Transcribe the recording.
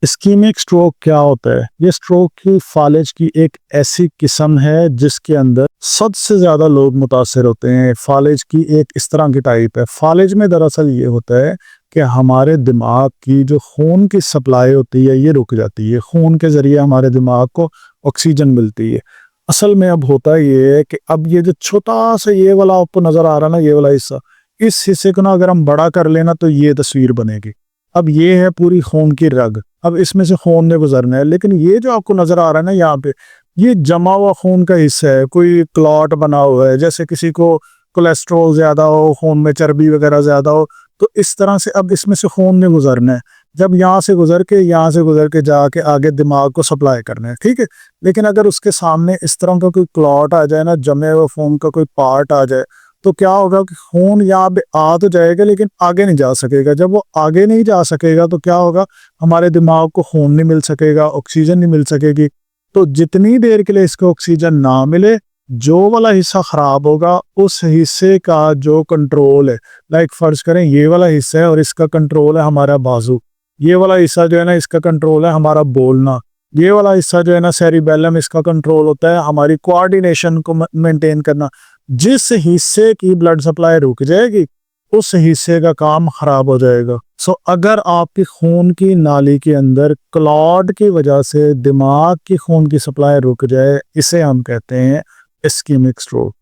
اسکیمک stroke کیا ہوتا ہے؟ یہ سٹروک کی فالج کی ایک ایسی قسم ہے جس کے اندر سب سے زیادہ لوگ متاثر ہوتے ہیں۔ فالج کی ایک اس طرح کی ٹائپ ہے۔ فالج میں دراصل یہ ہوتا ہے کہ ہمارے دماغ کی جو خون کی سپلائی ہوتی ہے یہ رک جاتی ہے، خون کے ذریعے ہمارے دماغ کو آکسیجن ملتی ہے۔ اصل میں اب ہوتا یہ ہے کہ اب یہ جو چھوٹا سا یہ والا آپ کو نظر آ رہا نا، یہ والا حصہ، اس حصے کو نا اگر ہم بڑا کر لینا تو یہ تصویر بنے گی۔ اب یہ ہے پوری خون کی رگ، اب اس میں سے خون نے گزرنا ہے، لیکن یہ جو آپ کو نظر آ رہا ہے نا یہاں پہ، یہ جمع ہوا خون کا حصہ ہے، کوئی کلاٹ بنا ہوا ہے، جیسے کسی کو کولیسٹرول زیادہ ہو، خون میں چربی وغیرہ زیادہ ہو، تو اس طرح سے اب اس میں سے خون نے گزرنا ہے۔ جب یہاں سے گزر کے جا کے آگے دماغ کو سپلائی کرنا ہے، ٹھیک ہے۔ لیکن اگر اس کے سامنے اس طرح کا کوئی کلاٹ آ جائے نا، جمے ہوئے خون کا کوئی پارٹ آ جائے، تو کیا ہوگا کہ خون یہاں پہ آ تو جائے گا لیکن آگے نہیں جا سکے گا۔ جب وہ آگے نہیں جا سکے گا تو کیا ہوگا، ہمارے دماغ کو خون نہیں مل سکے گا، آکسیجن نہیں مل سکے گی۔ تو جتنی دیر کے لیے اس کو آکسیجن نہ ملے، جو والا حصہ خراب ہوگا اس حصے کا جو کنٹرول ہے، لائک فرض کریں یہ والا حصہ ہے اور اس کا کنٹرول ہے ہمارا بازو، یہ والا حصہ جو ہے نا اس کا کنٹرول ہے ہمارا بولنا، یہ والا حصہ جو ہے نا سیریبیلم، اس کا کنٹرول ہوتا ہے ہماری کوآرڈینیشن کو مینٹین کرنا۔ جس حصے کی بلڈ سپلائی رک جائے گی اس حصے کا کام خراب ہو جائے گا۔ اگر آپ کی خون کی نالی کے اندر کلاٹ کی وجہ سے دماغ کی خون کی سپلائی رک جائے، اسے ہم کہتے ہیں اسکیمک سٹروک۔